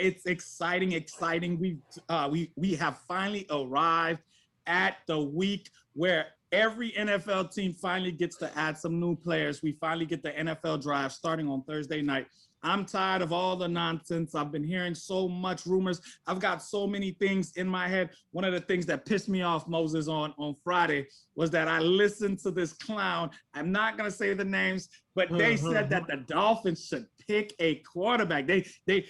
it's exciting. We have finally arrived at the week where every NFL team finally gets to add some new players. We finally get the NFL draft starting on Thursday night. I'm tired of all the nonsense. I've been hearing so much rumors. I've got so many things in my head. One of the things that pissed me off, Moses, on Friday was that I listened to this clown. I'm not going to say the names, but they said that the Dolphins should pick a quarterback. The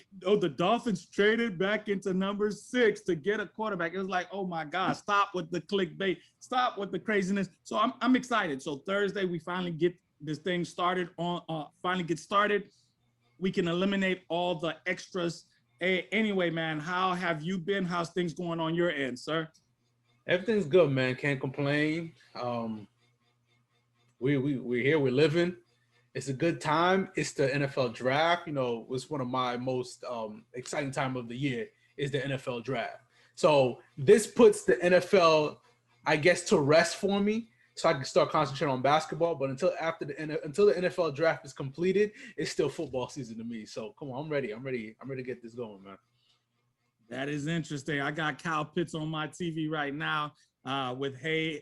Dolphins traded back into number 6 to get a quarterback. It was like, oh my God, stop with the clickbait. Stop with the craziness. So I'm excited. So Thursday, we finally get this thing started get started. We can eliminate all the extras. Hey, anyway, man, how have you been? How's things going on your end, sir? Everything's good, man. Can't complain. We're here. We're living. It's a good time. It's the NFL draft. You know, it's one of my most exciting time of the year is the NFL draft. So this puts the NFL, I guess, to rest for me, so I can start concentrating on basketball. But until the NFL draft is completed, it's still football season to me. So come on, I'm ready. I'm ready to get this going, man. That is interesting. I got Kyle Pitts on my TV right now with Hey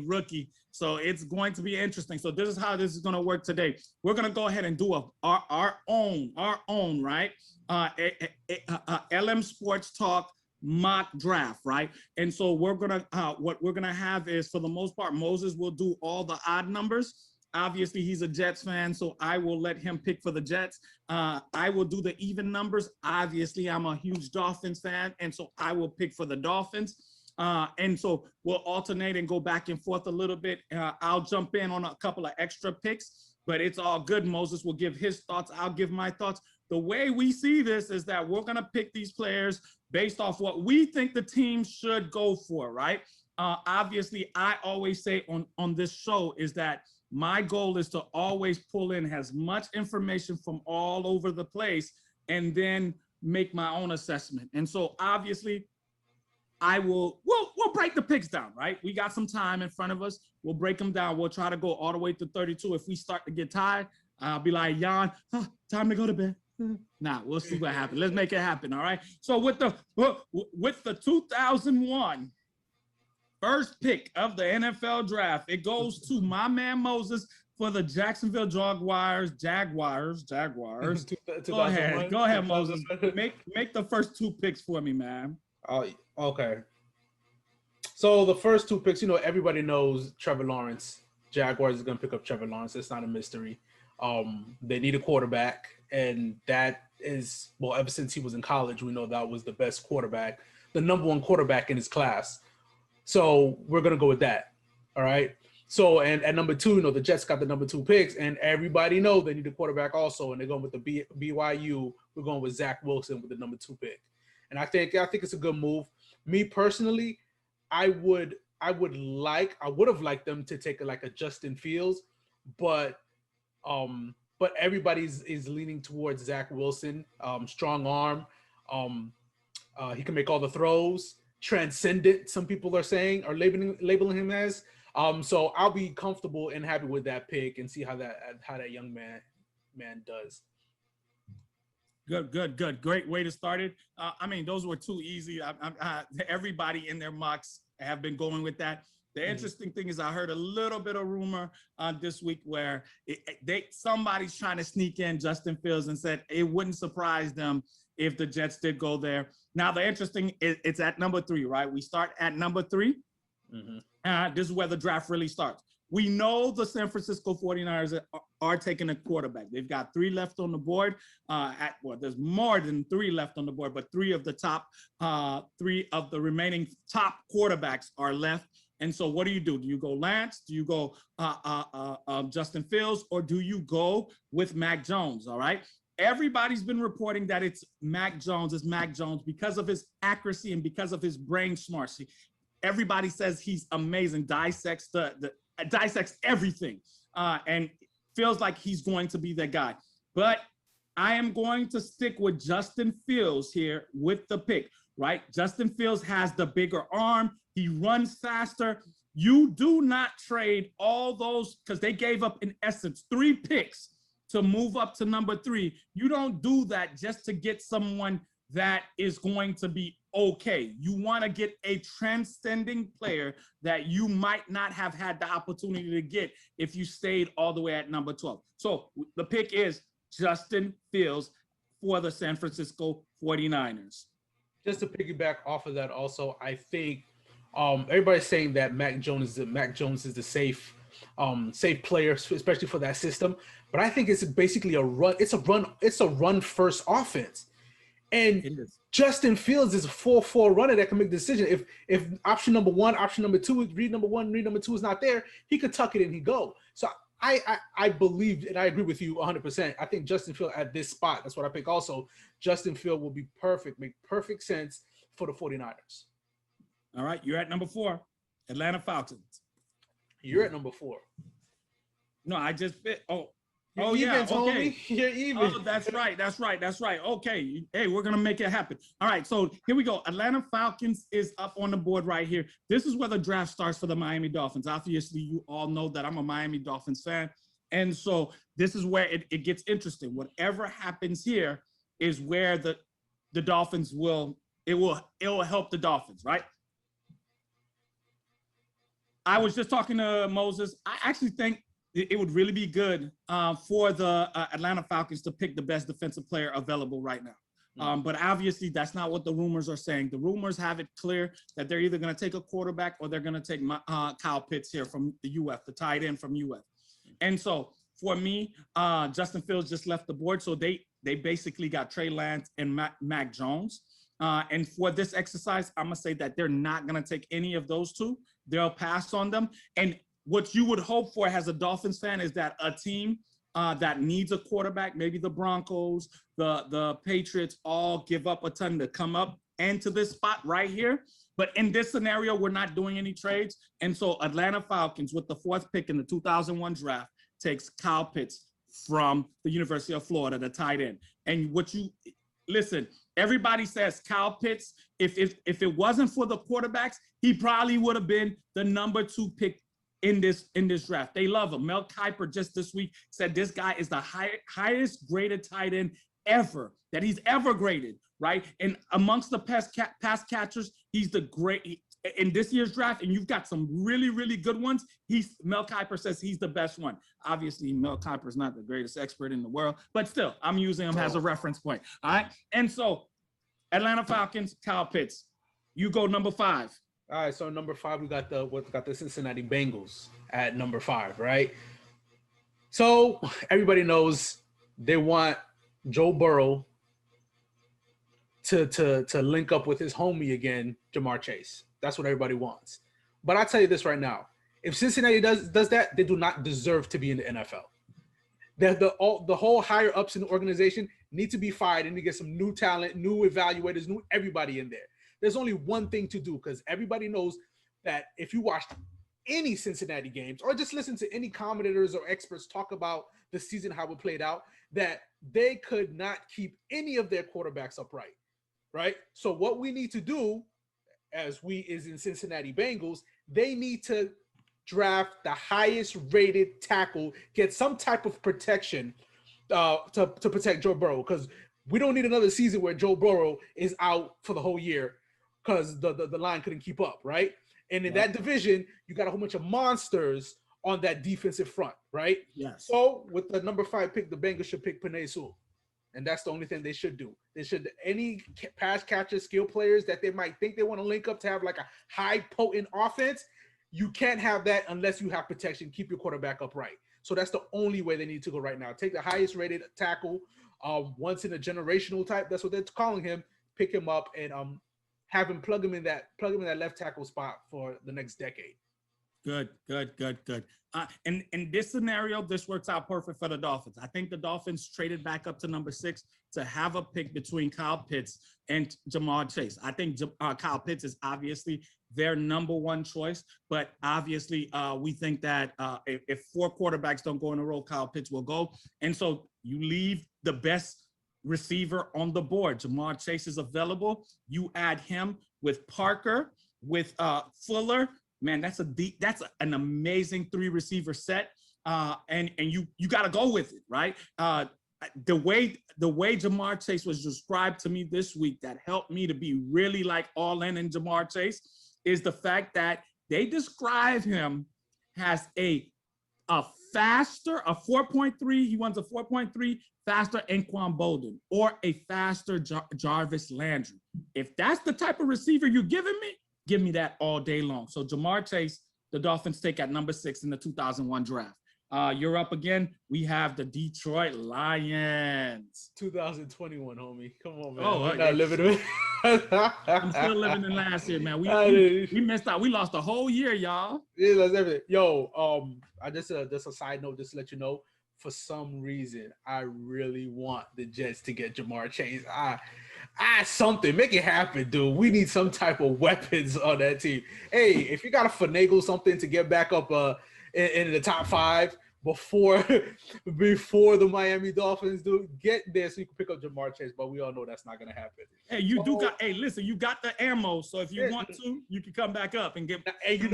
Rookie. So it's going to be interesting. So this is how this is going to work today. We're going to go ahead and do our own, right? LM Sports Talk mock draft, right? And so what we're gonna have is, for the most part, Moses will do all the odd numbers. Obviously, he's a Jets fan, so I will let him pick for the Jets. I will do the even numbers. Obviously, I'm a huge Dolphins fan, and so I will pick for the Dolphins. And so we'll alternate and go back and forth a little bit. I'll jump in on a couple of extra picks, but it's all good. Moses will give his thoughts. I'll give my thoughts. The way we see this is that we're going to pick these players based off what we think the team should go for, right? Obviously, I always say on this show is that my goal is to always pull in as much information from all over the place and then make my own assessment. And so obviously, we'll break the picks down, right? We got some time in front of us. We'll break them down. We'll try to go all the way to 32. If we start to get tired, I'll be like, Jan, time to go to bed. Nah, we'll see what happens. Let's make it happen, all right? So with the 2001 first pick of the NFL draft, it goes to my man Moses for the Jacksonville Jaguars. Go ahead, Moses. Make the first 2 picks for me, man. Okay. So the first 2 picks, you know, everybody knows Trevor Lawrence. Jaguars is going to pick up Trevor Lawrence. It's not a mystery. They need a quarterback, and that is, well, ever since he was in college, we know that was the best quarterback, the number 1 quarterback in his class. So we're going to go with that. All right. So, and at number 2, you know, the Jets got the number 2 picks, and everybody knows they need a quarterback also, and they're going with the BYU. We're going with Zach Wilson with the number 2 pick. And I think it's a good move. Me personally, I would have liked them to take a Justin Fields, but everybody's leaning towards Zach Wilson. Strong arm. He can make all the throws. Transcendent, some people are saying, or labeling him as. So I'll be comfortable and happy with that pick and see how that young man does. Good. Great way to start it. I mean, those were too easy. Everybody in their mocks have been going with that. The interesting thing is I heard a little bit of rumor this week where somebody's trying to sneak in Justin Fields and said it wouldn't surprise them if the Jets did go there. Now, the interesting is it's at number 3, right? We start at number 3. This is where the draft really starts. We know the San Francisco 49ers are taking a quarterback. They've got 3 left on the board. There's more than 3 left on the board, but 3 of the top, 3 of the remaining top quarterbacks are left. And so what do? Do you go Lance? Do you go Justin Fields? Or do you go with Mac Jones, all right? Everybody's been reporting that it's Mac Jones because of his accuracy and because of his brain smarts. Everybody says he's amazing, dissects everything, and feels like he's going to be that guy. But I am going to stick with Justin Fields here with the pick, right? Justin Fields has the bigger arm. He runs faster. You do not trade all those, because they gave up, in essence, 3 picks to move up to number 3. You don't do that just to get someone that is going to be okay. You want to get a transcending player that you might not have had the opportunity to get if you stayed all the way at number 12. So the pick is Justin Fields for the San Francisco 49ers. Just to piggyback off of that, also, I think everybody's saying that Mac Jones is the safe player, especially for that system. But I think it's basically a run. It's a run first offense. And Justin Fields is a 4-4 runner that can make the decision. If option number one, option number two, read number one, read number two is not there, he could tuck it and he go. So I believe, and I agree with you 100%. I think Justin Fields at this spot, that's what I pick also. Justin Fields will be perfect, make perfect sense for the 49ers. All right, you're at number 4, Atlanta Falcons. You're at number 4. No, I just fit. You're even, okay. You're even. Oh, that's right. Okay. Hey, we're going to make it happen. All right, so here we go. Atlanta Falcons is up on the board right here. This is where the draft starts for the Miami Dolphins. Obviously, you all know that I'm a Miami Dolphins fan. And so this is where it gets interesting. Whatever happens here is where the Dolphins will help the Dolphins, right? I was just talking to Moses. I actually think it would really be good for the Atlanta Falcons to pick the best defensive player available right now. But obviously, that's not what the rumors are saying. The rumors have it clear that they're either going to take a quarterback or they're going to take Kyle Pitts here from the UF, the tight end from UF. And so for me, Justin Fields just left the board. So they basically got Trey Lance and Mac Jones. And for this exercise, I'm going to say that they're not going to take any of those two. They'll pass on them. And what you would hope for as a Dolphins fan is that a team that needs a quarterback, maybe the Broncos, the Patriots, all give up a ton to come up into this spot right here. But in this scenario, we're not doing any trades. And so Atlanta Falcons, with the 4th pick in the 2001 draft, takes Kyle Pitts from the University of Florida, the tight end. And listen, everybody says Kyle Pitts, if it wasn't for the quarterbacks, he probably would have been the number 2 pick in this draft. They love him. Mel Kiper just this week said this guy is the highest graded tight end ever that he's ever graded, right? And amongst the pass catchers, he's the great in this year's draft. And you've got some really, really good ones. Mel Kiper says he's the best one. Obviously, Mel Kiper is not the greatest expert in the world, but still, I'm using him as a reference point. All right. And so, Atlanta Falcons, Kyle Pitts. You go number 5. All right, so number 5, we got the Cincinnati Bengals at number 5, right? So everybody knows they want Joe Burrow to link up with his homie again, Jamar Chase. That's what everybody wants. But I'll tell you this right now: if Cincinnati does that, they do not deserve to be in the NFL. The whole higher ups in the organization need to be fired and to get some new talent, new evaluators, new everybody in there. There's only one thing to do, because everybody knows that if you watched any Cincinnati games or just listen to any commentators or experts talk about the season, how it played out, that they could not keep any of their quarterbacks upright, right? So what we need to do, as we is in Cincinnati Bengals, they need to draft the highest rated tackle, get some type of protection to protect Joe Burrow, because we don't need another season where Joe Burrow is out for the whole year because the line couldn't keep up, right? And in that division, you got a whole bunch of monsters on that defensive front, right? Yes. So with the number 5 pick, the Bengals should pick Penei Sewell. And that's the only thing they should do. They should, any pass catcher skill players that they might think they want to link up to have like a high potent offense, you can't have that unless you have protection. Keep your quarterback upright. So that's the only way they need to go right now. Take the highest rated tackle, once in a generational type. That's what they're calling him. Pick him up and have him plug him in that left tackle spot for the next decade. Good. And in this scenario, this works out perfect for the Dolphins. I think the Dolphins traded back up to number 6 to have a pick between Kyle Pitts and Jamar Chase. I think Kyle Pitts is obviously their number 1 choice, but obviously we think that if 4 quarterbacks don't go in a row, Kyle Pitts will go. And so you leave the best receiver on the board. Jamar Chase is available. You add him with Parker, with Fuller. Man, that's an amazing 3 receiver set. And you got to go with it, right? the way Jamar Chase was described to me this week that helped me to be really like all in Jamar Chase is the fact that they describe him as a faster, a 4.3. He wants a 4.3 faster Anquan Bolden or a faster Jarvis Landry. If that's the type of receiver you're giving me, give me that all day long. So Jamar Chase, the Dolphins take at number 6 in the 2001 draft. You're up again. We have the Detroit Lions. 2021, homie. Come on, man. Oh, we're not living it. I'm still living in last year, man. We missed out. We lost a whole year, y'all. Yeah, that's everything. Yo, I just a side note, just to let you know, for some reason, I really want the Jets to get Jamar Chase. Something, make it happen, dude. We need some type of weapons on that team. Hey, if you gotta finagle something to get back up in the top 5 before the Miami Dolphins do, get there so you can pick up Jamar Chase, but we all know that's not gonna happen. Hey, you got the ammo, so if you want to, you can come back up and get. And you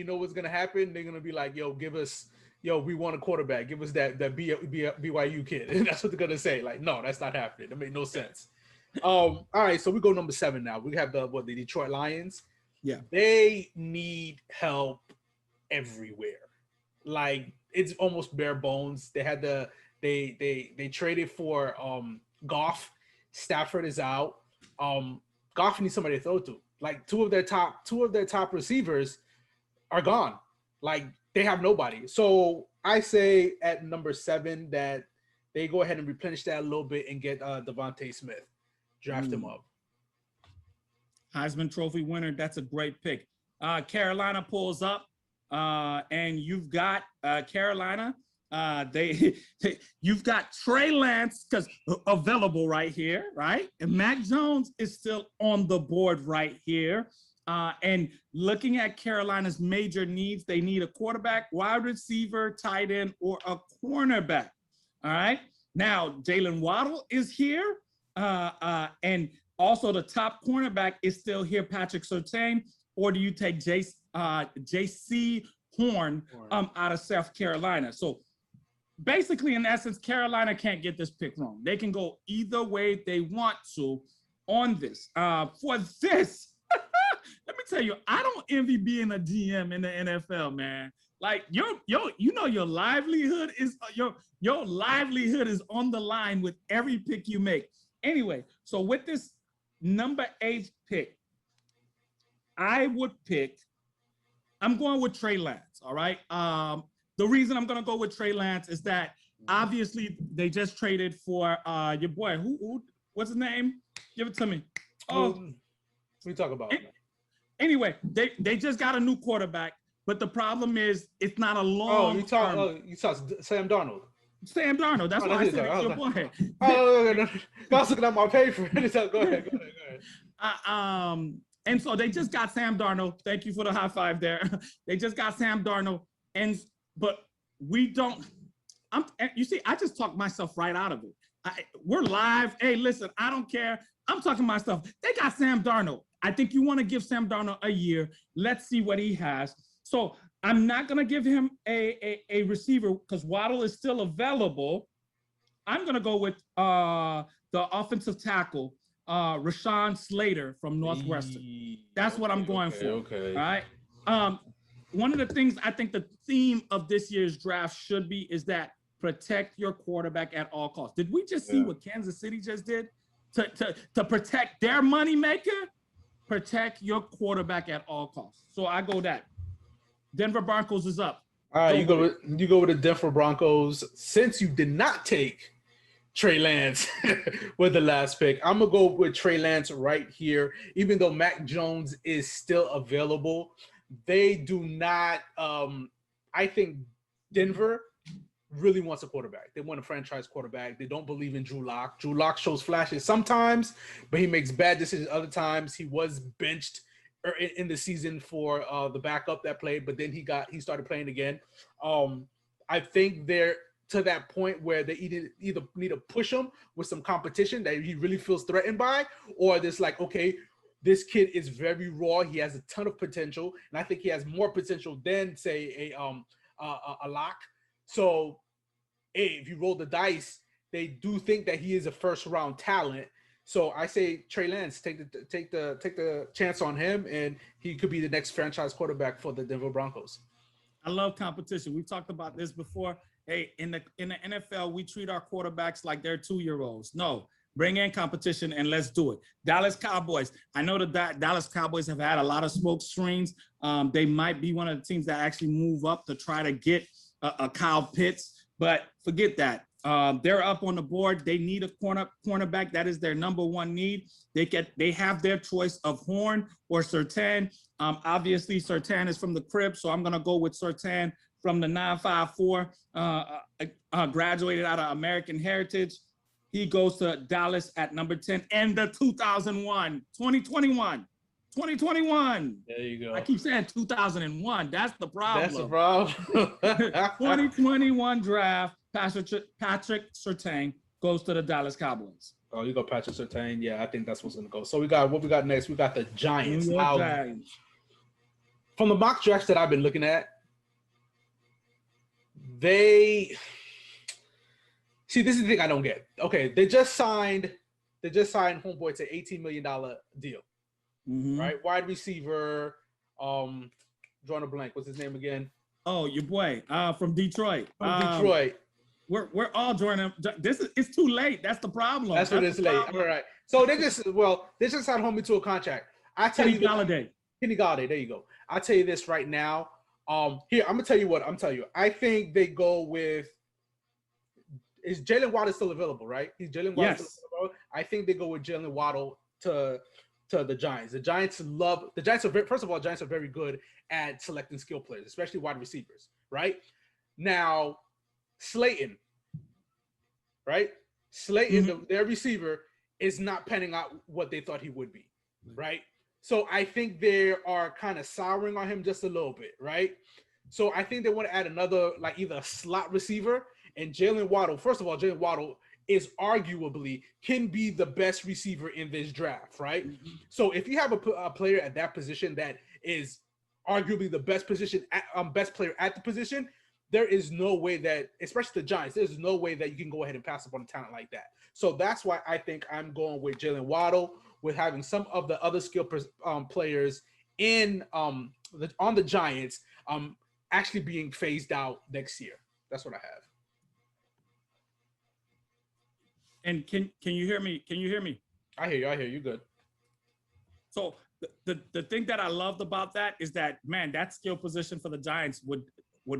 know what's gonna happen? They're gonna be like, we want a quarterback. Give us that BYU kid. And that's what they're gonna say. Like, no, that's not happening. That made no sense. All right, so we go number 7 now. We have the Detroit Lions. Yeah, they need help everywhere. Like, it's almost bare bones. They had they traded for Goff. Stafford is out. Goff needs somebody to throw to. Like, two of their top receivers are gone. Like, they have nobody. So I say at number 7 that they go ahead and replenish that a little bit and get Devontae Smith. Draft him up. Heisman Trophy winner. That's a great pick. Carolina pulls up, and you've got Carolina. You've got Trey Lance because available right here, right? And Mac Jones is still on the board right here. And looking at Carolina's major needs, they need a quarterback, wide receiver, tight end, or a cornerback. All right. Now, Jalen Waddle is here. And also the top cornerback is still here, Patrick Surtain. Or do you take J.C. Horn out of South Carolina? So basically, in essence, Carolina can't get this pick wrong. They can go either way they want to on this. For this, let me tell you, I don't envy being a GM in the NFL, man. Like your livelihood is your livelihood is on the line with every pick you make. Anyway, so with this number 8 pick, I'm going with Trey Lance. All right. The reason I'm going to go with Trey Lance is that obviously they just traded for your boy. Who? What's his name? Give it to me. Oh, what are you talking about? Anyway, they just got a new quarterback, but the problem is it's not a long. You talk Sam Darnold. Sam Darnold. That's why I said it's your boy. No. I was looking at my paper. Go ahead. And so they just got Sam Darnold. Thank you for the high five there. They just got Sam Darnold, but we don't. You see, I just talked myself right out of it. We're live. Hey, listen, I don't care. I'm talking myself. They got Sam Darnold. I think you want to give Sam Darnold a year. Let's see what he has. So I'm not going to give him a receiver because Waddle is still available. I'm going to go with the offensive tackle, Rashawn Slater from Northwestern. That's what I'm going for. Okay. All right. One of the things I think the theme of this year's draft should be is that protect your quarterback at all costs. Did we just see what Kansas City just did to protect their moneymaker? Protect your quarterback at all costs. So I go that. Denver Broncos is up. All right, you go with the Denver Broncos. Since you did not take Trey Lance with the last pick, I'm gonna go with Trey Lance right here. Even though Mac Jones is still available, they do not. I think Denver really wants a quarterback. They want a franchise quarterback. They don't believe in Drew Lock. Drew Lock shows flashes sometimes, but he makes bad decisions other times. He was benched in the season for the backup that played, but then he started playing again. I think they're to that point where they either need to push him with some competition that he really feels threatened by, or this like, okay, this kid is very raw. He has a ton of potential, and I think he has more potential than say a Lock. So, hey, if you roll the dice they do think that he is a first round talent. So I say Trey Lance, take the chance on him, and he could be the next franchise quarterback for the Denver Broncos. I love competition. We've talked about this before. Hey, in the NFL, we treat our quarterbacks like they're 2-year-olds. No, bring in competition and let's do it. Dallas Cowboys. I know that Dallas Cowboys have had a lot of smoke screens. They might be one of the teams that actually move up to try to get a Kyle Pitts, but forget that. They're up on the board. They need a cornerback. That is their number one need. They have their choice of Horn or Surtain. Obviously, Surtain is from the crib, so I'm gonna go with Surtain from the 954. Graduated out of American Heritage. He goes to Dallas at number 10 and the 2021. There you go. I keep saying 2001. That's the problem. That's the problem. 2021 draft. Patrick Surtain goes to the Dallas Cowboys. Oh, you go Patrick Surtain. Yeah, I think that's what's gonna go. So we got next. We got the Giants. From the mock drafts that I've been looking at, they see, this is the thing I don't get. Okay, they just signed homeboy to $18 million deal. Mm-hmm. Right? Wide receiver, drawing a blank. What's his name again? Oh, your boy, from Detroit. Detroit. We're all joining. It's too late. That's the problem. That's what it's late. All right. So they just signed homie to a contract. I tell you, Galladay. Kenny Galladay. There you go. I'll tell you this right now. Here, I'm gonna tell you what. I think they go with. Is Jalen Waddle still available? Right? He's Jalen Waddle. Yes. Still available? I think they go with Jalen Waddle to the Giants. The Giants first of all, Giants are very good at selecting skill players, especially wide receivers. Right? Now, Slayton. Right? Slayton, their receiver, is not panning out what they thought he would be. Right? So I think they are kind of souring on him just a little bit, right? So I think they want to add another, like either a slot receiver and Jalen Waddle. First of all, Jalen Waddle is arguably can be the best receiver in this draft, right? Mm-hmm. So if you have a player at that position that is arguably the best best player at the position, there is no way that, especially the Giants, there's no way that you can go ahead and pass up on a talent like that. So that's why I think I'm going with Jalen Waddle, with having some of the other skill players in on the Giants actually being phased out next year. That's what I have. And can you hear me? Can you hear me? I hear you. Good. So the thing that I loved about that is that, man, that skill position for the Giants would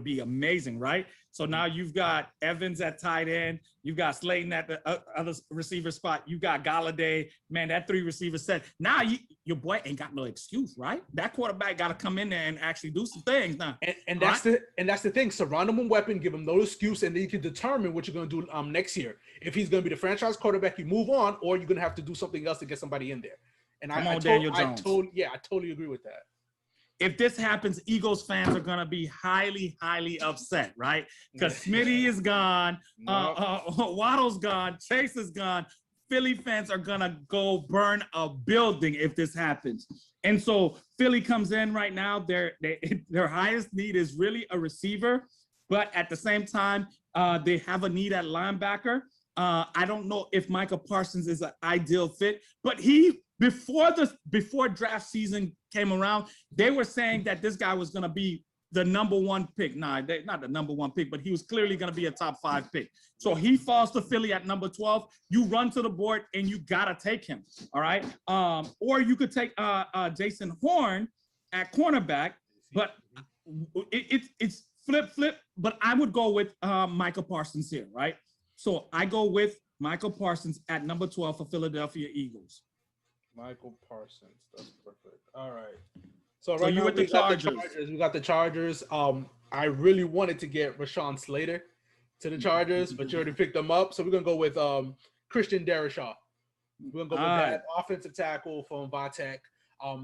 be amazing, right? So now you've got Evans at tight end, you've got Slayton at the other receiver spot, you got Galladay, man, that 3 receiver set. Now your boy ain't got no excuse, right? That quarterback got to come in there and actually do some things now. And that's the thing. Surround him with weapon, give him no excuse, and then you can determine what you're going to do next year. If he's going to be the franchise quarterback, you move on, or you're going to have to do something else to get somebody in there. And I totally agree with that. If this happens, Eagles fans are going to be highly, highly upset, right? Because Smitty is gone, Waddle's gone, Chase is gone. Philly fans are going to go burn a building if this happens. And so Philly comes in right now. Their highest need is really a receiver, but at the same time, they have a need at linebacker. I don't know if Micah Parsons is an ideal fit, but before draft season came around, they were saying that this guy was going to be the number 1 pick. Not the number 1 pick, but he was clearly going to be a top 5 pick. So he falls to Philly at number 12. You run to the board and you got to take him. All right. Or you could take Jason Horn at cornerback, but it's flip, but I would go with Micah Parsons here. Right. So I go with Michael Parsons at number 12 for Philadelphia Eagles. Michael Parsons. That's perfect. All right. So right now we got the Chargers. I really wanted to get Rashawn Slater to the Chargers, but you already picked them up. So we're gonna go with Christian Darrisaw. We're gonna go with that offensive tackle from Vitek.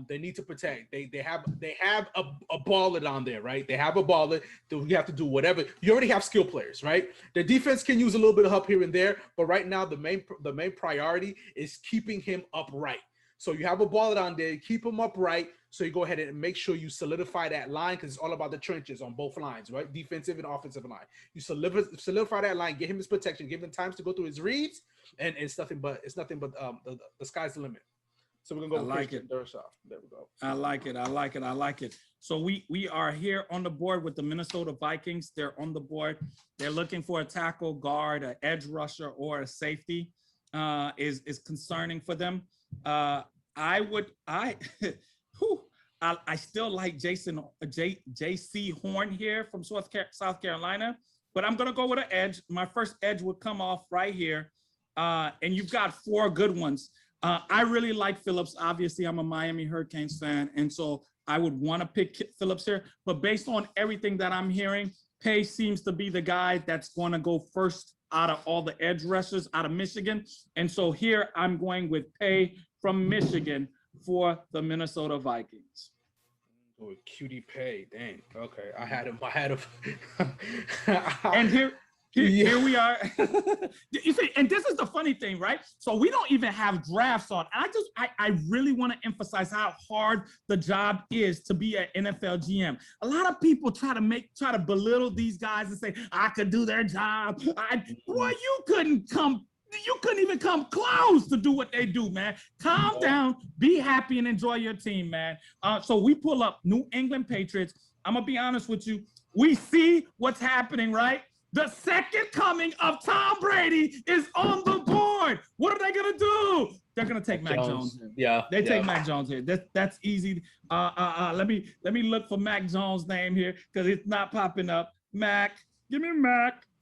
They need to protect. They have a baller down there, right? They have a baller. You have to do whatever. You already have skill players, right? The defense can use a little bit of help here and there, but right now the main priority is keeping him upright. So you have a baller down there, keep him upright So you go ahead and make sure you solidify that line because it's all about the trenches on both lines, right? Defensive and offensive line. You solidify that line, get him his protection, give him times to go through his reads, and it's nothing but the sky's the limit. So we're gonna go with like it. There we go. I like it. So we are here on the board with the Minnesota Vikings. They're on the board. They're looking for a tackle, guard, an edge rusher, or a safety. Is concerning for them. I still like JC Horn here from South Carolina, but I'm gonna go with an edge. My first edge would come off right here, and you've got 4 good ones. I really like Phillips. Obviously, I'm a Miami Hurricanes fan, and so I would want to pick Phillips here. But based on everything that I'm hearing, Pace seems to be the guy that's going to go first out of all the edge rushers out of Michigan. And so here I'm going with Pace from Michigan for the Minnesota Vikings. Oh, Cutie Pay, dang. Okay, I had him. And here we are. You see, and this is the funny thing, right? So we don't even have drafts on. I really want to emphasize how hard the job is to be an NFL GM. A lot of people try to belittle these guys and say, I could do their job. You couldn't even come close to do what they do, man. Calm down, be happy, and enjoy your team, man. So we pull up New England Patriots. I'm gonna be honest with you. We see what's happening, right? The second coming of Tom Brady is on the board. What are they gonna do? They're gonna take Mac Jones. They take Mac Jones here. That's easy. Let me look for Mac Jones' name here because it's not popping up. Give me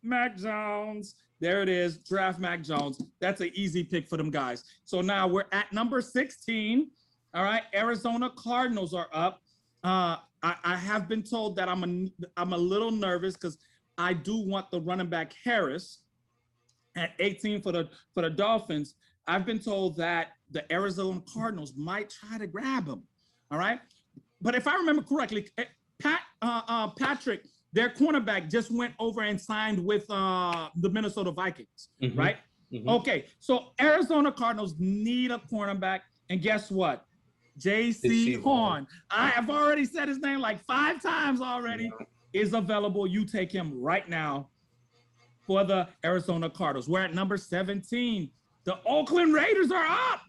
Mac Jones. There it is. Draft Mac Jones. That's an easy pick for them guys. So now we're at number 16. All right, Arizona Cardinals are up. I have been told that I'm a little nervous because I do want the running back Harris at 18 for the Dolphins. I've been told that the Arizona Cardinals might try to grab him. All right, but if I remember correctly, Patrick, their cornerback, just went over and signed with the Minnesota Vikings, right? Mm-hmm. Okay, so Arizona Cardinals need a cornerback, and guess what? JC Horn. I have already said his name like 5 times already. Yeah. Is available. You take him right now for the Arizona Cardinals. We're at number 17. The Oakland Raiders are up.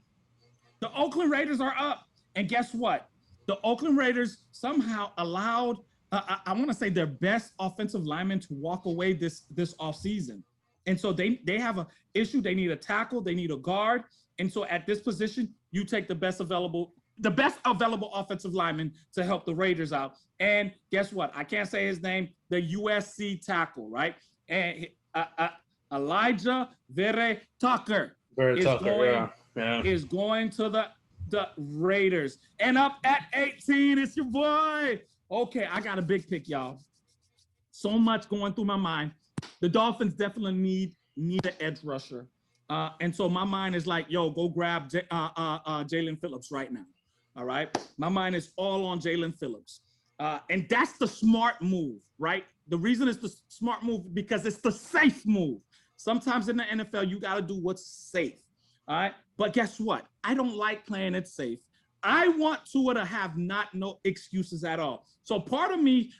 And guess what? The Oakland Raiders somehow allowed, I want to say, their best offensive lineman to walk away this offseason. And so they have an issue. They need a tackle. They need a guard. And so at this position, you take the best available offensive lineman to help the Raiders out. And guess what? I can't say his name. The USC tackle, right? And Elijah Vera Tucker is going to the Raiders. And up at 18, it's your boy. Okay, I got a big pick, y'all. So much going through my mind. The Dolphins definitely need an edge rusher. And so my mind is like, yo, go grab Jalen Phillips right now. All right. My mind is all on Jalen Phillips. And that's the smart move, right? The reason it's the smart move because it's the safe move. Sometimes in the NFL, you got to do what's safe. All right. But guess what? I don't like playing it safe. I want Tua to have no excuses at all. So part of me,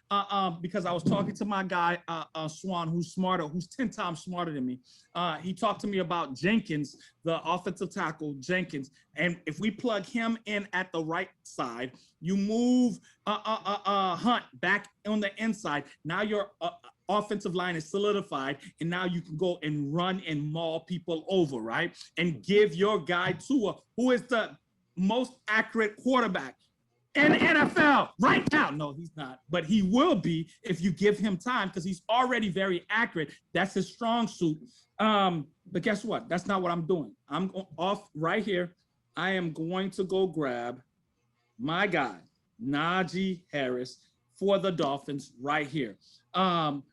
because I was talking to my guy, Swan, who's 10 times smarter than me. He talked to me about Jenkins, the offensive tackle, Jenkins. And if we plug him in at the right side, you move Hunt back on the inside. Now your offensive line is solidified, and now you can go and run and maul people over, right? And give your guy Tua, who is the most accurate quarterback in the NFL right now. No, he's not, but he will be if you give him time because he's already very accurate. That's his strong suit. But guess what? That's not what I'm doing. I'm off right here. I am going to go grab my guy, Najee Harris, for the Dolphins right here. I'm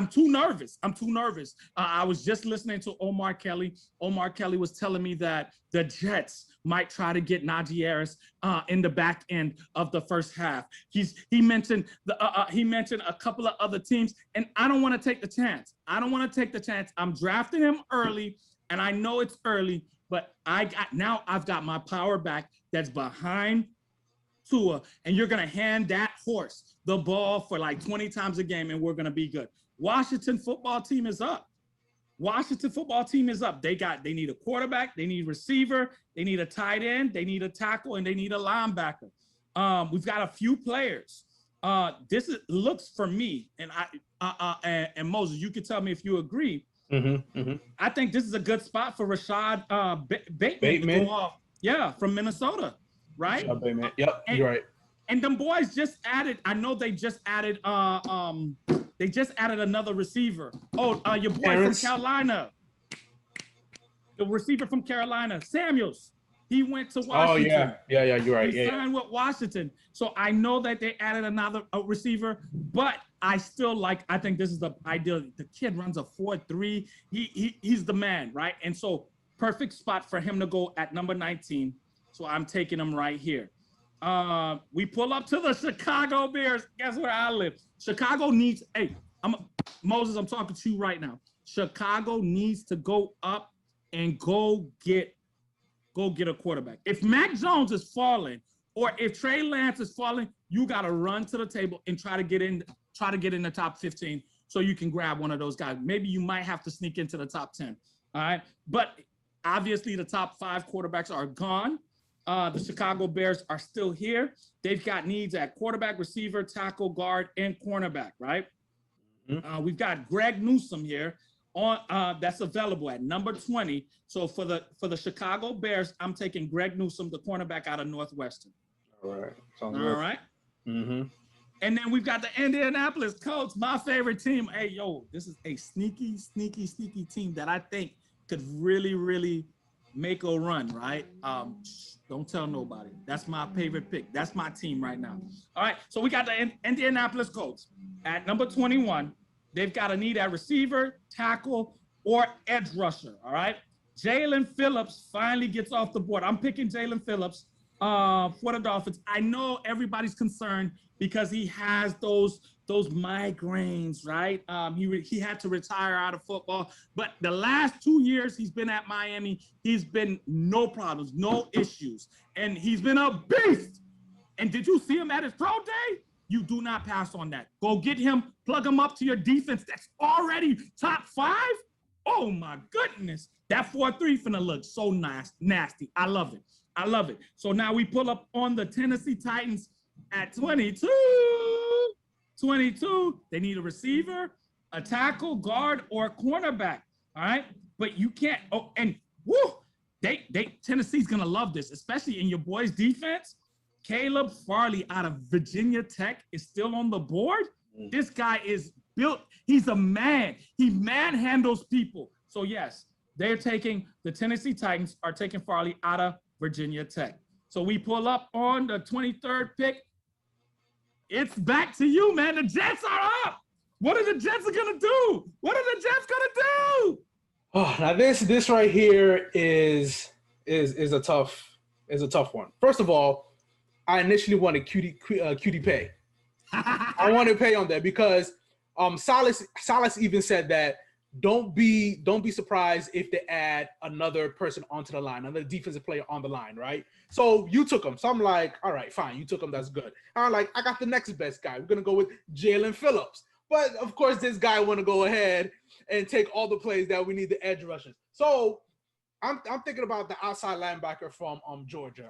too nervous. I was just listening to Omar Kelly. Omar Kelly was telling me that the Jets might try to get Najee Harris in the back end of the first half. He mentioned a couple of other teams, and I don't want to take the chance. I'm drafting him early, and I know it's early, but I've got my power back that's behind Tua, and you're going to hand that horse the ball for like 20 times a game, and we're going to be good. Washington football team is up. Washington football team is up. They need a quarterback, they need receiver, they need a tight end, they need a tackle, and they need a linebacker. We've got a few players. Looks for me, and and Moses, you can tell me if you agree. I think this is a good spot for Rashad Bateman to go off. Yeah, from Minnesota, right? Rashad Bateman. Yep, you're right. And them boys just added. I know they just added. They just added another receiver. Oh, your boy from Carolina, the receiver from Carolina, Samuels. He went to Washington. Oh yeah, you're right. He signed with Washington. So I know that they added another receiver, but I still like. I think this is the ideal. The kid runs a 4.3. He's the man, right? And so perfect spot for him to go at number 19. So I'm taking him right here. We pull up to the Chicago Bears. Guess where I live? Chicago needs. Hey, Moses. I'm talking to you right now. Chicago needs to go up and go get a quarterback. If Mac Jones is falling, or if Trey Lance is falling, you got to run to the table and try to get in the top 15 so you can grab one of those guys. Maybe you might have to sneak into the top 10. All right, but obviously the top 5 quarterbacks are gone. The Chicago Bears are still here. They've got needs at quarterback, receiver, tackle, guard, and cornerback, right? We've got Greg Newsome here on that's available at number 20. So for the Chicago Bears, I'm taking Greg Newsome, the cornerback out of Northwestern. All right. All right. And then we've got the Indianapolis Colts, my favorite team. Hey, yo, this is a sneaky team that I think could really make a run, right? Don't tell nobody. That's my favorite pick. That's my team right now. All right, so we got the Indianapolis Colts at number 21. They've got a need at receiver, tackle, or edge rusher, all right? Jalen Phillips finally gets off the board. I'm picking Jalen Phillips for the Dolphins. I know everybody's concerned because he has those migraines, right? He had to retire out of football, but the last 2 years he's been at Miami, he's been no problems, no issues, and he's been a beast. And did you see him at his pro day? You do not pass on that. Go get him, plug him up to your defense that's already top 5. Oh my goodness. That 4-3 finna look so nasty. I love it. I love it. So now we pull up on the Tennessee Titans at 22. 22, they need a receiver, a tackle, guard, or a cornerback. All right. But you can't, Tennessee's gonna love this, especially in your boys' defense. Caleb Farley out of Virginia Tech is still on the board. This guy is built. He's a man. He manhandles people. So yes, the Tennessee Titans are taking Farley out of Virginia Tech. So we pull up on the 23rd pick. It's back to you, man. The Jets are up. What are the Jets gonna do? What are the Jets gonna do? Oh, now this right here is a tough one. First of all, I initially wanted cutie pay. I wanted pay on that because Salas even said that don't be surprised if they add another person onto the line, another defensive player on the line, right? So you took him. So I'm like, all right, fine, you took him. That's good. I'm like, I got the next best guy. We're gonna go with Jalen Phillips. But of course, this guy want to go ahead and take all the plays that we need the edge rushers. So I'm thinking about the outside linebacker from Georgia,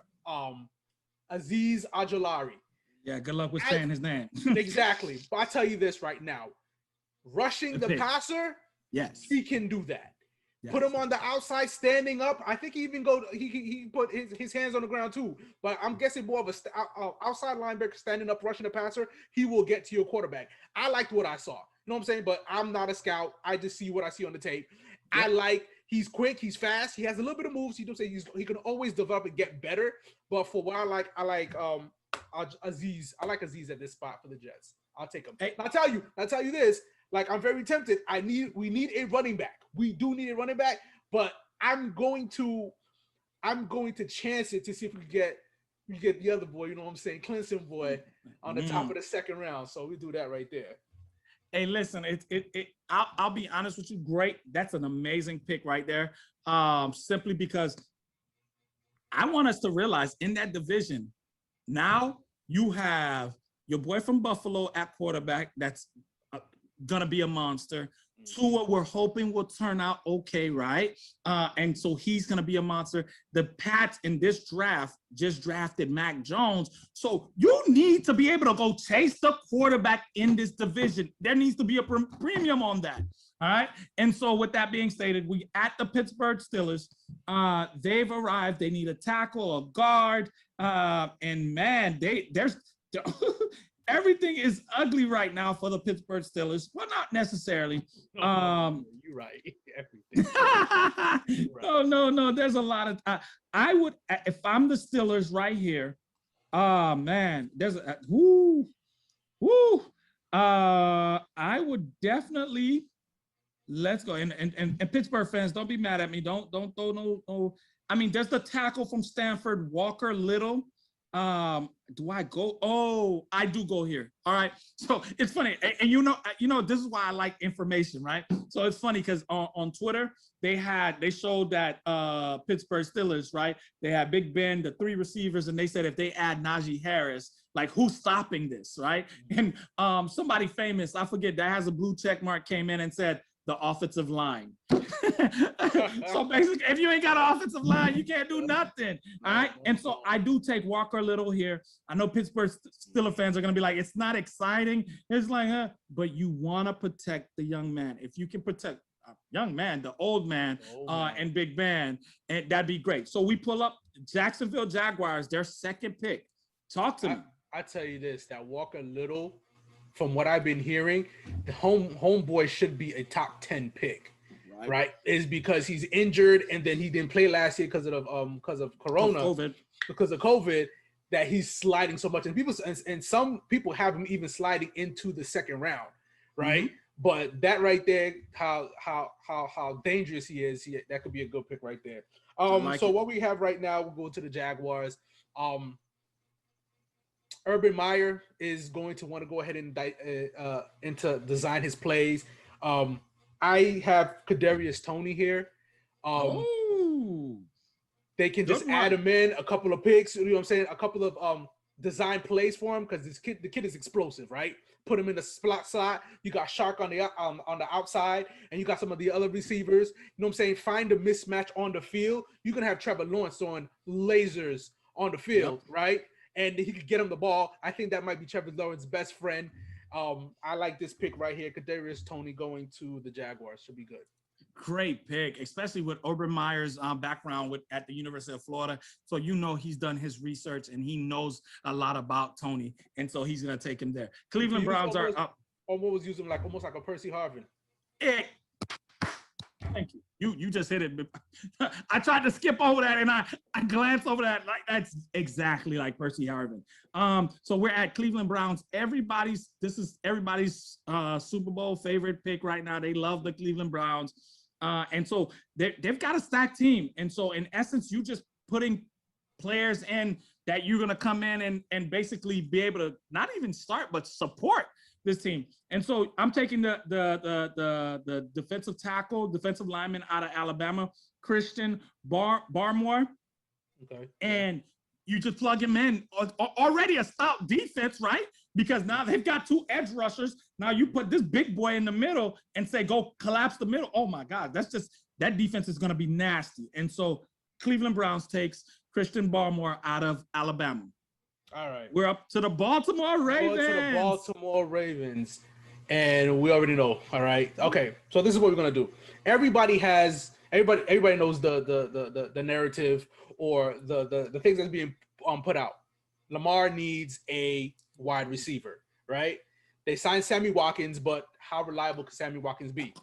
Azeez Ojulari. Yeah, good luck with saying his name. Exactly. But I tell you this right now, rushing the passer, yes, he can do that. Yes. Put him on the outside, standing up. I think he even he put his hands on the ground too. But I'm guessing more of a outside linebacker standing up, rushing the passer. He will get to your quarterback. I liked what I saw. You know what I'm saying? But I'm not a scout. I just see what I see on the tape. Yep. He's quick. He's fast. He has a little bit of moves. You don't say he can always develop and get better. But for what I like Azeez. I like Azeez at this spot for the Jets. I'll take him. Hey. I'll tell you this. Like, I'm very tempted. We need a running back. We do need a running back, but I'm going to chance it to see if we get the other boy, you know what I'm saying, Clemson boy, on the top of the second round. So we do that right there. Hey, listen, I'll be honest with you. Great. That's an amazing pick right there. Simply because I want us to realize in that division, now You have your boy from Buffalo at quarterback. That's uh, gonna be a monster. Tua, we're hoping will turn out okay, right? And so he's gonna be a monster. The Pats in this draft just drafted Mac Jones. So you need to be able to go chase the quarterback in this division. There needs to be a premium on that. All right. And so, with that being stated, we at the Pittsburgh Steelers. They've arrived. They need a tackle, a guard, and man, there's everything is ugly right now for the Pittsburgh Steelers. Well, not necessarily. You're right. Everything. No. There's a lot of. I would, if I'm the Steelers right here. Man, there's a woo. I would definitely. Let's go. And Pittsburgh fans, don't be mad at me. Don't throw no. I mean, there's the tackle from Stanford, Walker Little. Do I go? Oh, I do go here. All right. So it's funny, and you know, this is why I like information, right? So it's funny because on Twitter they showed that Pittsburgh Steelers, right? They had Big Ben, the 3 receivers, and they said if they add Najee Harris, like who's stopping this, right? And somebody famous, I forget, that has a blue check mark, came in and said the offensive line. So basically, if you ain't got an offensive line, you can't do nothing. All right. And so I do take Walker Little here. I know Pittsburgh Steelers fans are going to be like, it's not exciting. It's like, but you want to protect the young man. If you can protect a young man, the old man, and Big Ben, and that'd be great. So we pull up Jacksonville Jaguars, their second pick. Talk to me. I tell you this, that Walker Little, from what I've been hearing, the homeboy should be a top 10 pick, right? Is because he's injured and then he didn't play last year because of Corona, because of COVID, that he's sliding so much. And some people have him even sliding into the second round, right? Mm-hmm. But that right there, how dangerous he is, that could be a good pick right there. So what we have right now, we'll go to the Jaguars. Urban Meyer is going to want to go ahead and into design his plays. I have Kadarius Toney here. They can just add him in a couple of picks. You know what I'm saying? A couple of design plays for him because the kid is explosive, right? Put him in the slot. You got Shark on the outside, and you got some of the other receivers. You know what I'm saying? Find a mismatch on the field. You can have Trevor Lawrence throwing lasers on the field, right? And he could get him the ball. I think that might be Trevor Lawrence's best friend. I like this pick right here. Kadarius Toney going to the Jaguars should be good. Great pick, especially with Urban Meyer's background at the University of Florida. So he's done his research and he knows a lot about Toney, and so he's gonna take him there. Cleveland Browns are up. Almost was using almost like a Percy Harvin. Thank you. You just hit it. I tried to skip over that and I glanced over that. Like that's exactly like Percy Harvin. So we're at Cleveland Browns. This is everybody's Super Bowl favorite pick right now. They love the Cleveland Browns. And so they've got a stacked team. And so in essence, you just putting players in that you're gonna come in and basically be able to not even start, but support this team. And so I'm taking the defensive tackle, defensive lineman out of Alabama, Christian Barmore. Okay. And you just plug him in. Already a stout defense, right? Because now they've got 2 edge rushers. Now you put this big boy in the middle and say, go collapse the middle. Oh my God, that defense is going to be nasty. And so Cleveland Browns takes Christian Barmore out of Alabama. All right. We're up to the Baltimore Ravens. And we already know. All right. Okay. So this is what we're gonna do. Everybody knows the narrative or the things that's being put out. Lamar needs a wide receiver, right? They signed Sammy Watkins, but how reliable can Sammy Watkins be?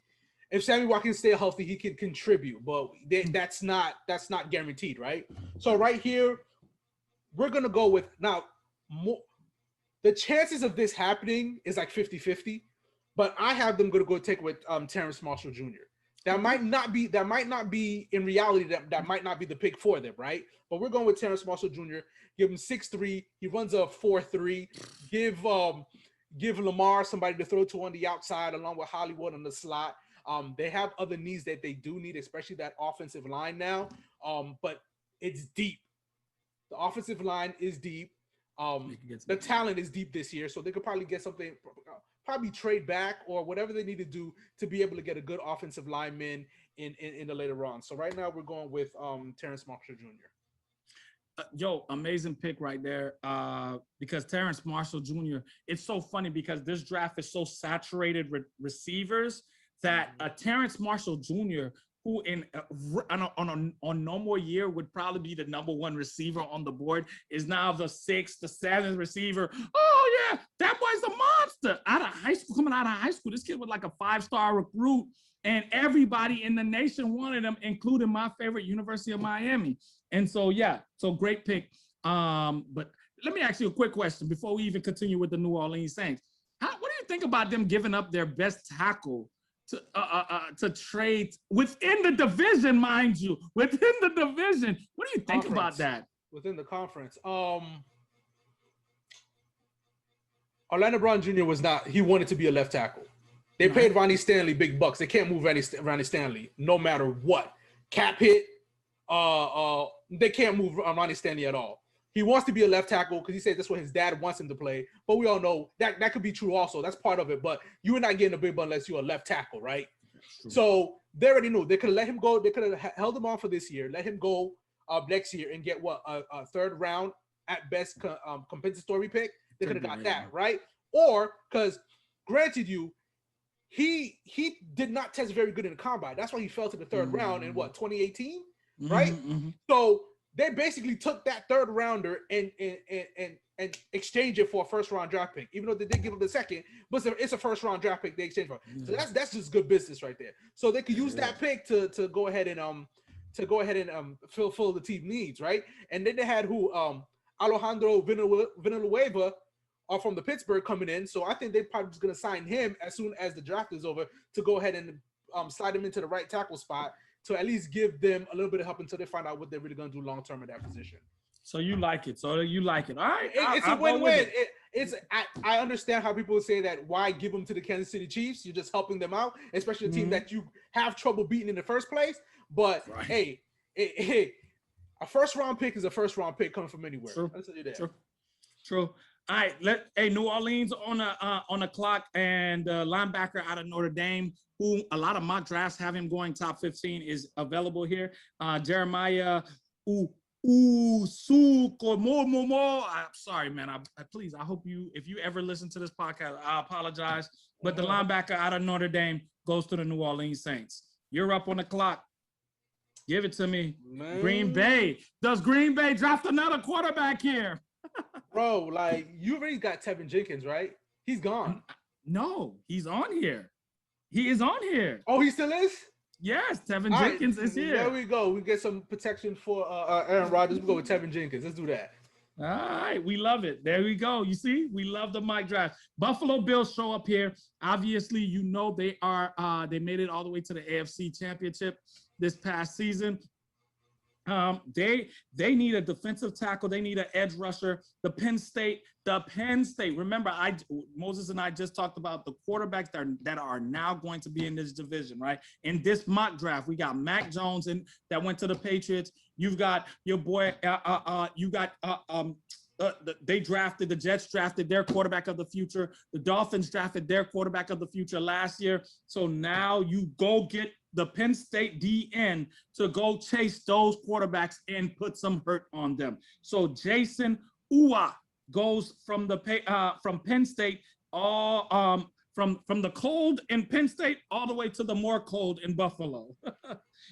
If Sammy Watkins stay healthy, he can contribute, but that's not guaranteed, right? So right here, we're going to go with now the chances of this happening is like 50-50, but I have them going to go take with Terrence Marshall Jr. That might not be in reality, that might not be the pick for them, right? But we're going with Terrence Marshall Jr. Give him 6'3". He runs a 4.3. Give Lamar somebody to throw to on the outside along with Hollywood on the slot. They have other needs that they do need, especially that offensive line now. But it's deep. The offensive line is deep. The talent is deep this year, so they could probably get something, probably trade back or whatever they need to do to be able to get a good offensive lineman in the later round. So right now we're going with Terrence Marshall Jr. Yo, amazing pick right there. Because Terrence Marshall Jr., it's so funny because this draft is so saturated with receivers that Terrence Marshall Jr., who on normal year would probably be the number one receiver on the board, is now the 6th, the 7th receiver. Oh yeah, that boy's a monster. Coming out of high school, this kid was like a 5-star recruit, and everybody in the nation wanted him, including my favorite, University of Miami. And so yeah, so great pick. But let me ask you a quick question before we even continue with the New Orleans Saints. What do you think about them giving up their best tackle to trade within the division, mind you, within the division? What do you think about that? Within the conference, Orlando Brown Jr. he wanted to be a left tackle. They paid Ronnie Stanley big bucks. They can't move Ronnie Stanley no matter what. Cap hit, they can't move Ronnie Stanley at all. He wants to be a left tackle because he says that's what his dad wants him to play. But we all know that could be true also. That's part of it. But you are not getting a big butt unless you're a left tackle, right? So they already knew. They could have let him go. They could have held him on for this year, let him go next year and get a third round at best compensatory pick. They could have got that, right? Or because granted he did not test very good in the combine. That's why he fell to the third round in 2018, right? So they basically took that third rounder and exchanged it for a first round draft pick, even though they did give him the second, but it's a first round draft pick they exchanged for. So that's just good business right there. So they could use that pick to go ahead and fill the team needs, right? And then they had Alejandro Villanueva from the Pittsburgh coming in. So I think they're probably just gonna sign him as soon as the draft is over to go ahead and slide him into the right tackle spot, to at least give them a little bit of help until they find out what they're really going to do long term in that position. So you like it. All right. It's a win-win. I understand how people say that why give them to the Kansas City Chiefs? You're just helping them out, especially a team that you have trouble beating in the first place. But hey, a first round pick is a first round pick coming from anywhere. True. All right, New Orleans on the clock, and linebacker out of Notre Dame, who a lot of mock drafts have him going top 15, is available here. Jeremiah Usukomomo. I'm sorry, man. I hope if you ever listen to this podcast, I apologize. But the linebacker out of Notre Dame goes to the New Orleans Saints. You're up on the clock. Give it to me. Man. Green Bay. Does Green Bay draft another quarterback here? Bro, like, you already got Tevin Jenkins, right? He's gone. No, he's on here. He is on here. Oh, he still is? Yes, Tevin Jenkins is here. There we go. We get some protection for Aaron Rodgers. We go with Tevin Jenkins. Let's do that. All right, we love it. There we go. You see, we love the mock draft. Buffalo Bills show up here. Obviously, you know they made it all the way to the AFC Championship this past season. They need a defensive tackle. They need an edge rusher. The Penn State. Remember, Moses and I just talked about the quarterbacks that are now going to be in this division, right? In this mock draft, we got Mac Jones that went to the Patriots. You've got your boy. The Jets drafted their quarterback of the future. The Dolphins drafted their quarterback of the future last year. So now you go get the Penn State DN to go chase those quarterbacks and put some hurt on them. So Jason Ua goes from Penn State, from the cold in Penn State all the way to the more cold in Buffalo.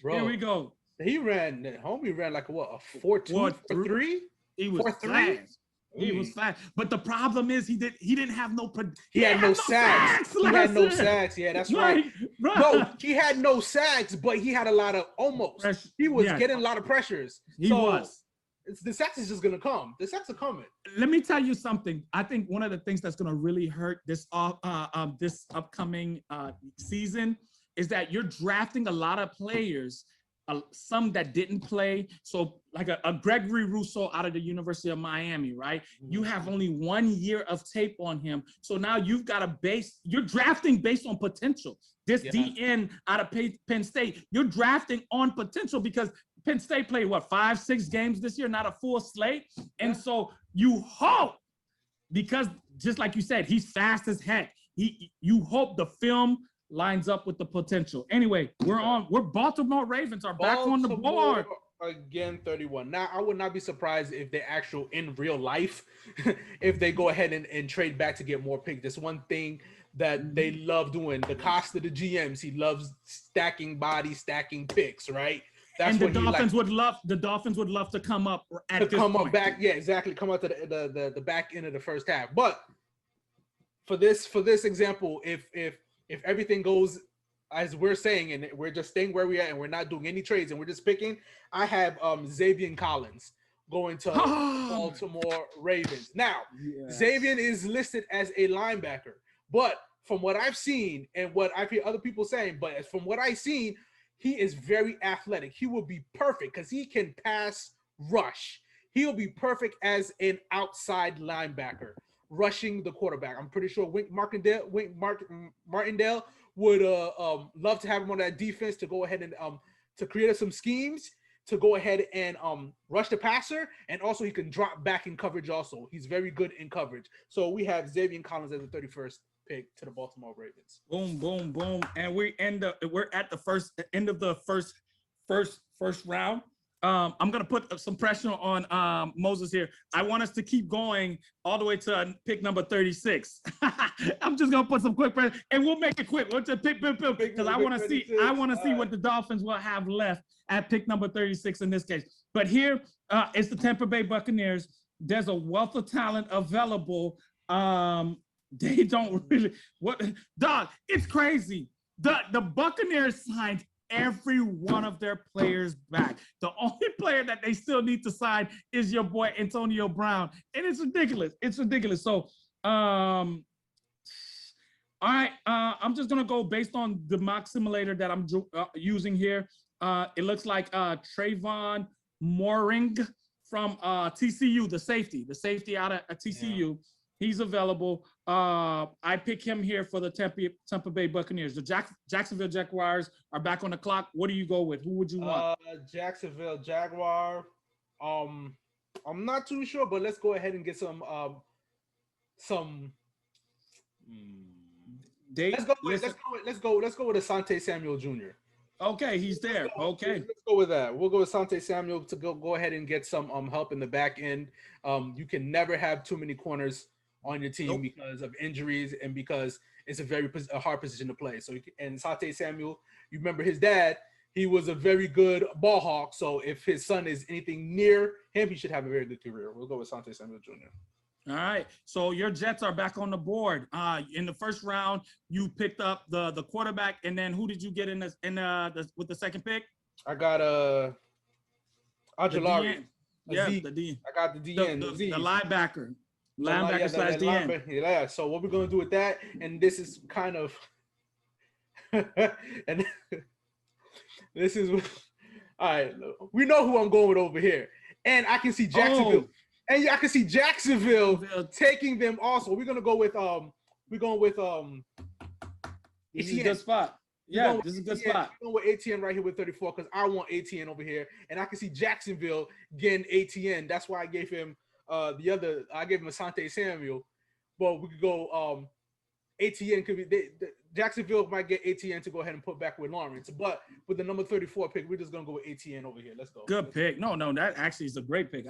Bro, here we go. Homie ran like a 4.2, 4.3? He was 4.3. He was fast, but the problem is he had no sacks. He had no sacks. Yeah, that's right. No, he had no sacks, but he had a lot of almost. He was getting a lot of pressures. The sacks is just gonna come. The sacks are coming. Let me tell you something. I think one of the things that's gonna really hurt this upcoming season is that you're drafting a lot of players. Some that didn't play, so like a Gregory Rousseau out of the University of Miami, right? You have only 1 year of tape on him, so now you've got you're drafting based on potential. This DN out of Penn State, you're drafting on potential because Penn State played what 5-6 games this year, not a full slate, and so you hope, because just like you said, he's fast as heck. You hope the film lines up with the potential. Anyway, we're Baltimore Ravens are back on the board. Again, 31. Now, I would not be surprised if they actual in real life, if they go ahead and trade back to get more picks. That's one thing that they love doing. The cost of the GMs, he loves stacking bodies, stacking picks, right? That's and the Dolphins would love. The Dolphins would love to come up at this point. Up back, yeah, exactly. Come out to the back end of the first half. But for this example, if everything goes as we're saying, and we're just staying where we're at, and we're not doing any trades, and we're just picking, I have Xavier Collins going to Baltimore Ravens. Now, Xavier is listed as a linebacker, but from what I've seen and what I've heard other people saying, but from what I've seen, he is very athletic. He will be perfect because he can pass rush. He'll be perfect as an outside linebacker, rushing the quarterback. I'm pretty sure Wink Martindale would love to have him on that defense to go ahead and to create some schemes to go ahead and rush the passer, and also he can drop back in coverage also. He's very good in coverage. So we have Xavier Collins as the 31st pick to the Baltimore Ravens. Boom, boom, boom. And we're at the end of the first round. I'm gonna put some pressure on Moses here. I want us to keep going all the way to pick number 36. I'm just gonna put some quick pressure, and we'll make it quick. We'll just pick because I want to see. I want to see what the Dolphins will have left at pick number 36 in this case. But here it's the Tampa Bay Buccaneers. There's a wealth of talent available. They don't really dog. It's crazy. The Buccaneers signed every one of their players back. The only player that they still need to sign is your boy Antonio Brown, and it's ridiculous. It's ridiculous. So, all right, I'm just gonna go based on the mock simulator that I'm using here. It looks like Trayvon Mooring from TCU, the safety out of TCU. Yeah. He's available. I pick him here for the Tampa Bay Buccaneers. The Jacksonville Jaguars are back on the clock. What do you go with? Who would you want? Jacksonville Jaguar. I'm not too sure, but let's go ahead and get some. Let's go with Asante Samuel Jr. Okay, he's there. Okay, let's go with that. We'll go with Asante Samuel to go ahead and get some help in the back end. You can never have too many corners on your team because of injuries and because it's a hard position to play. So, and Asante Samuel, you remember his dad, he was a very good ball hawk. So if his son is anything near him, he should have a very good career. We'll go with Asante Samuel Jr. All right. So your Jets are back on the board. In the first round, you picked up the quarterback, and then who did you get with the second pick? I got Ojulari. Yeah, the D. I got the DN. The linebacker. Linebacker slash DN. Yeah. So what we're gonna do with that, and this is kind of, and this is, all right. We know who I'm going with over here, and I can see Jacksonville, and I can see Jacksonville taking them also. We're gonna go with This is a good spot. Yeah, this is a good spot. I'm going with ATN right here with 34 because I want ATN over here, and I can see Jacksonville getting ATN. That's why I gave him. I gave him Asante Samuel, but we could go ATN could be Jacksonville might get ATN to go ahead and put back with Lawrence, but with the number 34 pick, we're just gonna go with ATN over here. Let's go. Good pick. No, that actually is a great pick.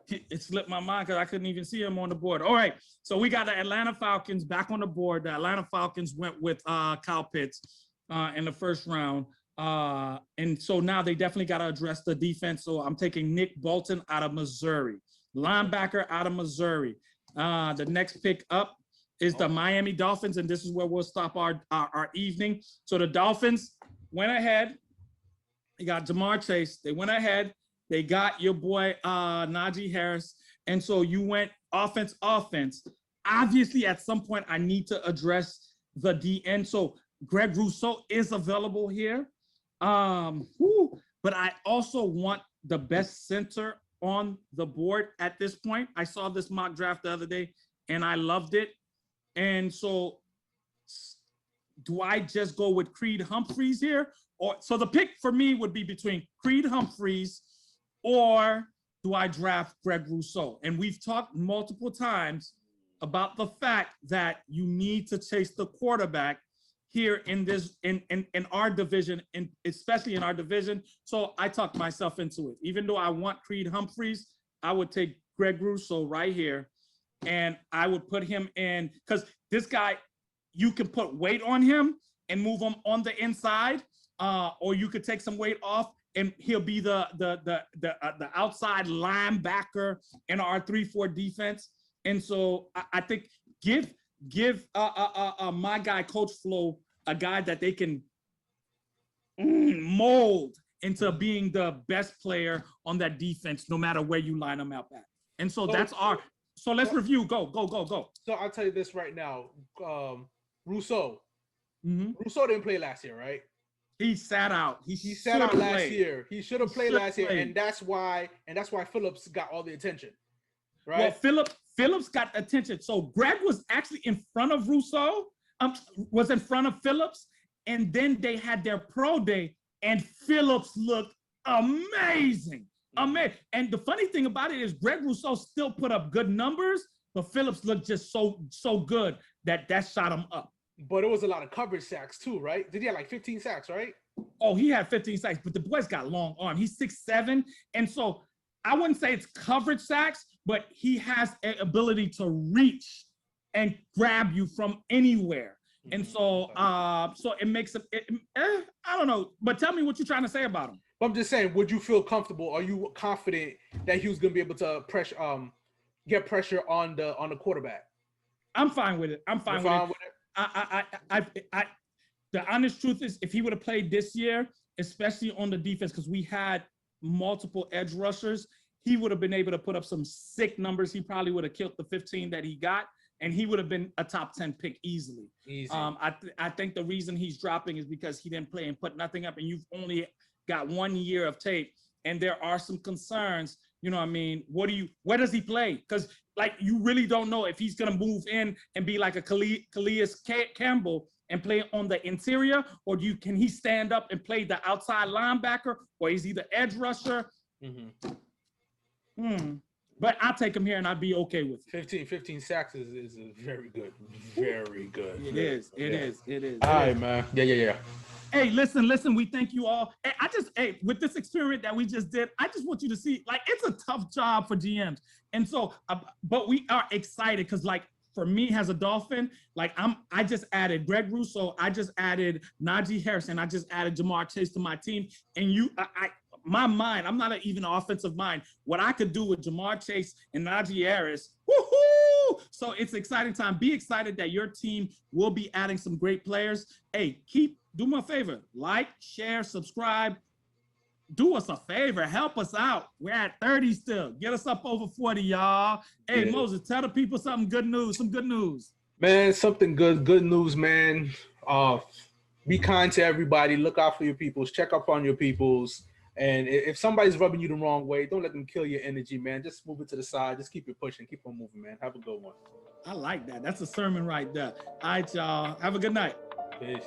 It slipped my mind because I couldn't even see him on the board. All right, so we got the Atlanta Falcons back on the board. The Atlanta Falcons went with Kyle Pitts in the first round. And so now they definitely got to address the defense. So I'm taking Nick Bolton out of Missouri. Linebacker out of Missouri. The next pick up is the Miami Dolphins, and this is where we'll stop our evening. So the Dolphins went ahead. They got Jamar Chase. They went ahead. They got your boy Najee Harris. And so you went offense. Obviously, at some point, I need to address the DN. So Greg Rousseau is available here. But I also want the best center on the board at this point. I saw this mock draft the other day and I loved it. And so do I just go with Creed Humphreys here? Or so the pick for me would be between Creed Humphreys or do I draft Greg Rousseau? And we've talked multiple times about the fact that you need to chase the quarterback here in our division, and especially in our division. So I talked myself into it. Even though I want Creed Humphreys, I would take Greg Rousseau right here, and I would put him in because this guy, you can put weight on him and move him on the inside, or you could take some weight off and he'll be the outside linebacker in our 3-4 defense. And so I think give my guy Coach Flo a guy that they can mold into being the best player on that defense, no matter where you line them up at. And so that's our. So let's review. Go. So I'll tell you this right now. Rousseau. Rousseau didn't play last year, right? He sat out. He sat out last year. He should have played last year, and that's why Phillips got all the attention, right? Well, Phillips got attention. So Greg was actually in front of Rousseau, was in front of Phillips, and then they had their pro day, and Phillips looked amazing. And the funny thing about it is Greg Rousseau still put up good numbers, but Phillips looked just so good that shot him up. But it was a lot of coverage sacks too, right? Did he have like 15 sacks, right? Oh, he had 15 sacks, but the boy's got long arm. He's 6'7", and so I wouldn't say it's coverage sacks, but he has an ability to reach and grab you from anywhere. And so, so it makes it. I don't know, but tell me what you're trying to say about him. I'm just saying, would you feel comfortable? Are you confident that he was going to be able to get pressure on the quarterback? I'm fine with it. I'm fine with it. The honest truth is, if he would have played this year, especially on the defense, because we had multiple edge rushers, he would have been able to put up some sick numbers. He probably would have killed the 15 that he got, and he would have been a top 10 pick easily. I think the reason he's dropping is because he didn't play and put nothing up, and you've only got 1 year of tape, and there are some concerns. You know what I mean? Where does he play? Because like you really don't know if he's gonna move in and be like a Calais Campbell and play on the interior, or can he stand up and play the outside linebacker, or is he the edge rusher? But I'll take him here and I'd be okay with it. 15 sacks is very good. Very good. It is. All right, man. Yeah. Hey, listen, we thank you all. Hey, with this experiment that we just did, I just want you to see, like, it's a tough job for GMs. And so, but we are excited because, like, for me as a Dolphin, like I just added Greg Rousseau, I just added Najee Harrison, I just added Jamar Chase to my team. And my mind, I'm not even an offensive mind. What I could do with Jamar Chase and Najee Harris, woohoo! So it's exciting time. Be excited that your team will be adding some great players. Hey, do me a favor, like, share, subscribe. Do us a favor, help us out. We're at 30 still. Get us up over 40, y'all. Hey, Moses, tell the people some good news. Man, something good news, man. Be kind to everybody. Look out for your peoples. Check up on your peoples. And if somebody's rubbing you the wrong way, don't let them kill your energy, man. Just move it to the side. Just keep it pushing. Keep on moving, man. Have a good one. I like that. That's a sermon right there. All right, y'all. Have a good night. Peace.